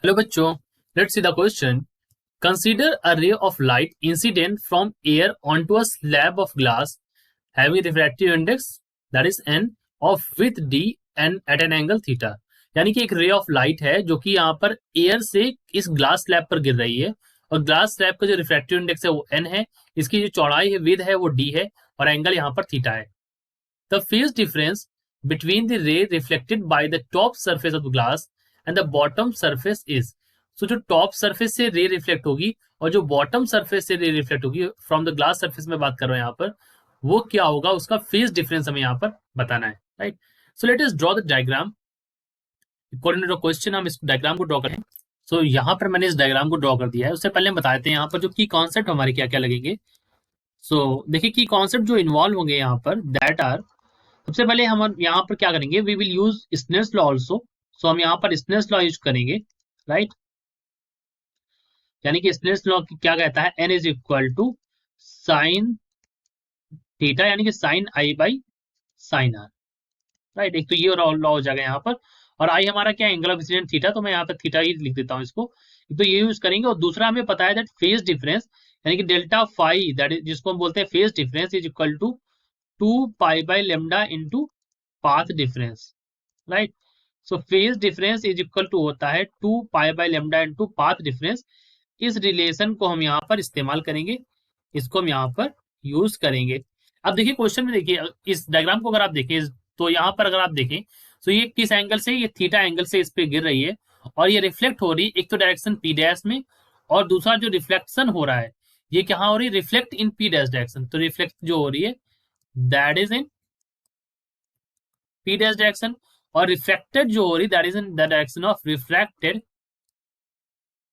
Hello बच्चों, let's see the question. Consider a ray of light incident from air onto a slab of glass having refractive index that is n of width d and at an angle theta. यानी कि एक ray of light है जो कि यहाँ पर air से इस ग्लास स्लैब पर गिर रही है और ग्लास स्लैब का जो रिफ्रैक्टिव इंडेक्स है वो n है. इसकी जो चौड़ाई है विद है वो d है और एंगल यहाँ पर थीटा है. The phase difference between the ray reflected by the top surface of the glass and the bottom surface is. So जो top surface से ray reflect होगी और जो bottom surface से ray reflect होगी from the glass surface में बात कर रहे हैं यहाँ पर, वो क्या होगा उसका phase difference हमें यहाँ पर बताना है, right? So let us draw the diagram. According to the question हम इस डायग्राम को ड्रॉ करें. So यहाँ पर मैंने इस डायग्राम को ड्रॉ कर दिया है. उससे पहले हम बताते हैं यहाँ पर जो की कॉन्सेप्ट हमारे क्या क्या लगेंगे. सो देखिए की कॉन्सेप्ट जो इन्वॉल्व होंगे यहाँ पर दैट आर. सबसे पहले हम यहाँ पर क्या करेंगे, we will use Snell's law also. So हम यहाँ पर स्नेल्स लॉ यूज करेंगे, राइट? यानी कि स्नेल्स लॉ क्या कहता है, n is equal to sine theta यानी कि sine i by sine r, right? एक तो ये लॉ हो जाएगा यहाँ पर, और आई हमारा क्या एंगल ऑफ इंसिडेंट थीटा, तो मैं यहाँ पर थीटा ही लिख देता हूँ इसको. तो ये यूज करेंगे. और दूसरा हमें पता है दैट फेज डिफरेंस यानी कि डेल्टा फाई दैट इज जिसको हम बोलते हैं phase difference is equal to 2 pi by lambda into path difference, right? So phase difference is equal to होता है 2 pi by lambda into path difference. इस relation को हम यहाँ पर इस्तेमाल करेंगे, इसको हम यहाँ पर यूज करेंगे. अब देखिए क्वेश्चन में, देखिए इस डायग्राम को अगर आप देखें तो यहाँ पर अगर आप देखें तो ये किस एंगल से, ये थीटा एंगल से इस पे गिर रही है और ये रिफ्लेक्ट हो रही है एक तो डायरेक्शन पी डैश में, और दूसरा जो रिफ्लेक्शन हो रहा है ये क्या हो रही है, reflect in P dash direction. तो रिफ्लेक्ट जो हो रही है that is in P dash direction, और रिफ्रैक्टेड जो हो रही that is in the direction of refracted,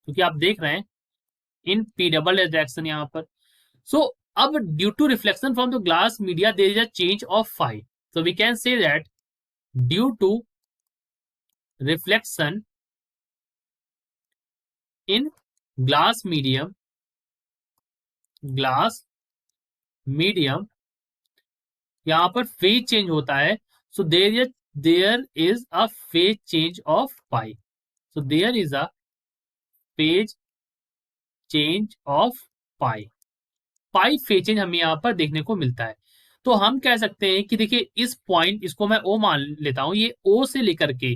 क्योंकि आप देख रहे हैं in P double dash direction यहाँ पर. सो अब due to reflection from the glass media there is a change of phi. So we can say that due to reflection in glass medium यहाँ पर फेज चेंज होता है. So there is a phase change of pi. So there is a phase change of pi. Pi phase change हमें यहाँ पर देखने को मिलता है. तो हम कह सकते हैं कि देखिए इस पॉइंट, इसको मैं ओ मान लेता हूं, ये ओ से लेकर के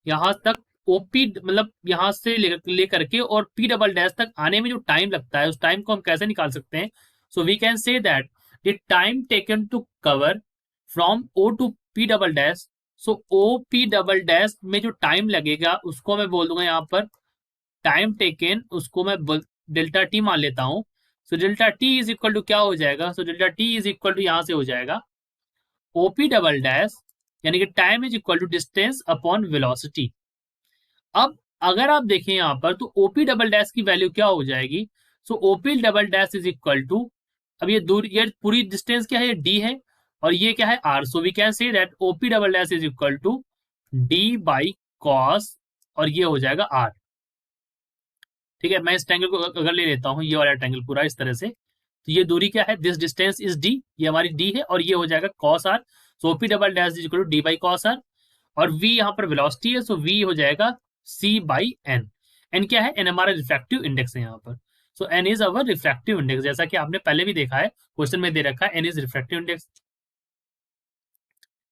यहां तक ओपी मतलब यहां से लेकर के और पी डबल डैश तक आने में जो टाइम लगता है उस टाइम को हम कैसे निकाल सकते हैं. So we can say that the time taken to cover from O to P double dash. So O P double dash में जो टाइम लगेगा उसको मैं बोल दूंगा यहाँ पर टाइम टेकन, उसको मैं डेल्टा टी मान लेता हूं. So delta t is equal to क्या हो जाएगा, so delta t is equal to यहां से हो जाएगा ओपी डबल डैश यानी कि time is equal to distance upon velocity. अब अगर आप देखें यहां पर तो ओपी डबल डैश की वैल्यू क्या हो जाएगी, so OP double dash is equal to, अब ये दूर, ये पूरी डिस्टेंस क्या है, ये डी है और ये क्या है R. So we can say that OP double dash is equal to D by cos, और ये हो जाएगा आर. ठीक है, मैं इस ट्रायंगल को अगर ले लेता हूं, ये वाला ट्रायंगल पूरा इस तरह से, तो ये दूरी क्या है, दिस डिस्टेंस इज डी, ये हमारी डी है और ये हो जाएगा cos R. So OP double dash is equal to D by cos R, और v यहाँ पर वेलोसिटी है, सो v हो जाएगा c बाई एन. एन क्या है, एन हमारा रिफ्रैक्टिव इंडेक्स है यहाँ पर. So n is our refractive index, जैसा कि आपने पहले भी देखा है क्वेश्चन में दे रखा है एन इज रिफ्रैक्टिव इंडेक्स.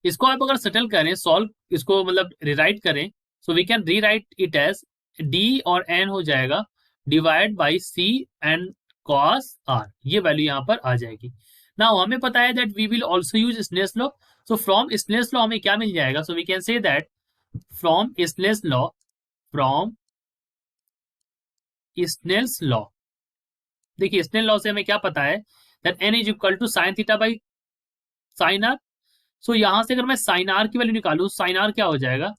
इसको आप अगर सेटल करें, सॉल्व इसको मतलब रिराइट करें, so we can rewrite it as D और एन हो जाएगा divide by C and cos R. ये वैल्यू यहाँ पर आ जाएगी. नाउ हमें पता है that we will also use Snell's law. So from Snell's law हमें क्या मिल जाएगा, so we can say that from Snell's law, देखिए स्नेल लॉ से हमें क्या पता है that N is equal to sine theta by sine r. So यहां से अगर मैं साइन आर की वैल्यू निकालू, साइन आर क्या हो जाएगा,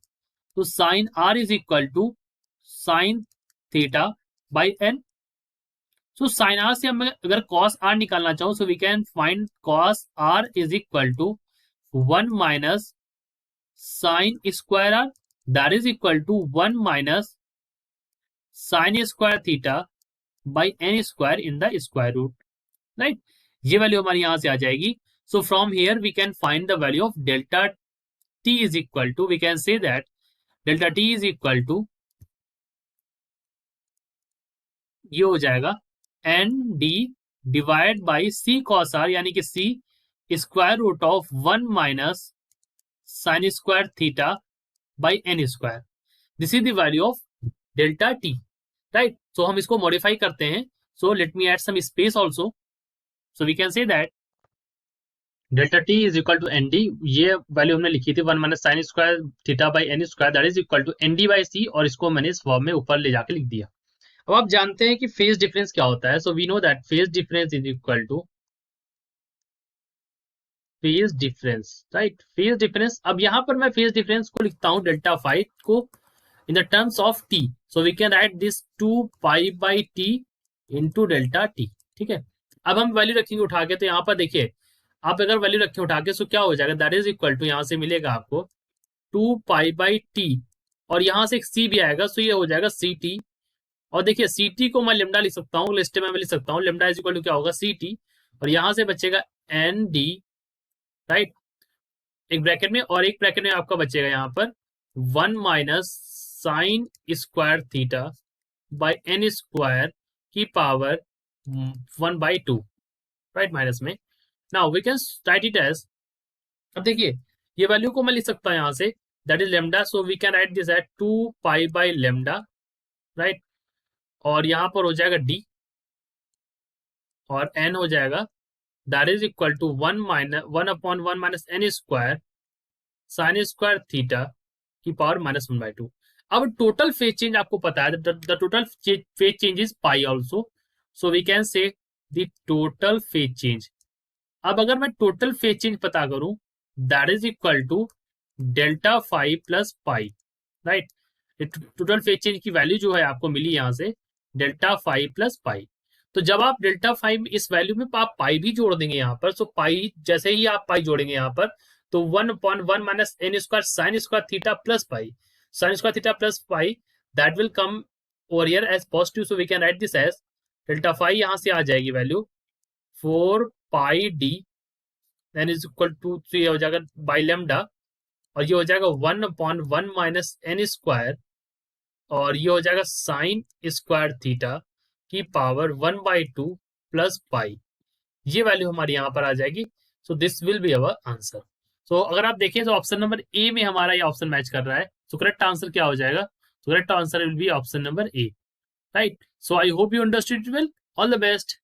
तो sine r is equal to sine theta by n. So sine r से हम अगर कॉस आर निकालना चाहूं, so we can find cos r is equal to 1 minus sine square r, that is equal to 1 minus sine square theta by N square in the square root, right? ये value हमारी यहां से आ जाएगी. So from here we can find the value of delta t is equal to, we can say that delta t is equal to ये हो जाएगा n d divide by c cos r, यानी कि c square root of 1 - sine square theta by N square. This is the value of delta t, right. सो हम इसको modify करते हैं। So let me add some space also. So we can say that delta t is equal to n d, ये value हमने लिखी थी 1 - sine square theta by N square, that is equal to n d by c, और इसको मैंने इस form में ऊपर ले जाके लिख दिया। अब आप जानते हैं कि फेज डिफरेंस क्या होता है। So we know that phase difference is equal to phase difference, right. Phase difference, अब यहां पर मैं फेज डिफरेंस को लिखता हूं डेल्टा फाइव को in the terms of t. So we can write this 2 पाई/टी इंटू डेल्टा टी, ठीक है। अब हम वैल्यू रखेंगे उठा के, तो यहाँ पर देखिए आप अगर वैल्यू रखें उठा के, सो क्या हो जाएगा, दैट इज इक्वल टू, यहाँ से मिलेगा आपको 2 पाई/टी, और यहाँ से एक सी भी आएगा, सो ये हो जाएगा सी टी। और देखिए सी टी को मैं लेमडा लिख सकता हूँ, लिस्ट में मैं लिख सकता हूँ लेमडा इज इक्वल टू क्या होगा, सी टी, और यहाँ से बचेगा एन डी, राइट, एक ब्रैकेट में, और एक ब्रैकेट में आपका बचेगा यहाँ पर 1 - sine square theta by N square की पावर 1/2, राइट, माइनस में। Now we can write it as, अब देखिए ये वैल्यू को मैं लिख सकता हूँ यहाँ से, that is lambda, so we can write this at 2 पाई/लेमडा, राइट, और यहाँ पर हो जाएगा डी, और एन हो जाएगा that is equal to 1/1 - n² sine square theta की पावर -1/2। अब टोटल फेज चेंज आपको पता है, the total phase change is pi also, so we can say the total phase change. अब अगर मैं टोटल फेज चेंज पता करूं, that is equal to delta five plus pi, right. Total phase change की value जो है आपको मिली यहां से डेल्टा फाइव प्लस पाई। तो जब आप डेल्टा फाइव इस वैल्यू में आप पाई भी जोड़ देंगे यहाँ पर, सो पाई जैसे ही आप पाई जोड़ेंगे यहाँ पर, तो 1/1 - n² sine square theta plus pi, sine square theta plus pi, that will come over here as positive, so we can write this as delta five, यहाँ से आ जाएगी वैल्यू 4 पाई/डी, देन इज इक्वल टू, तो ये हो जाएगा by lambda, और ये हो जाएगा 1/1 - n², और ये हो जाएगा साइन स्क्वायर थीटा की पावर 1/2 प्लस पाई। ये वैल्यू हमारी यहाँ पर आ जाएगी। So this will be our answer. सो अगर आप देखें तो ऑप्शन नंबर ए में हमारा ये ऑप्शन मैच कर रहा है। सो करेक्ट आंसर क्या हो जाएगा, so correct answer will be option number A, right. So I hope you understood it well. All the best.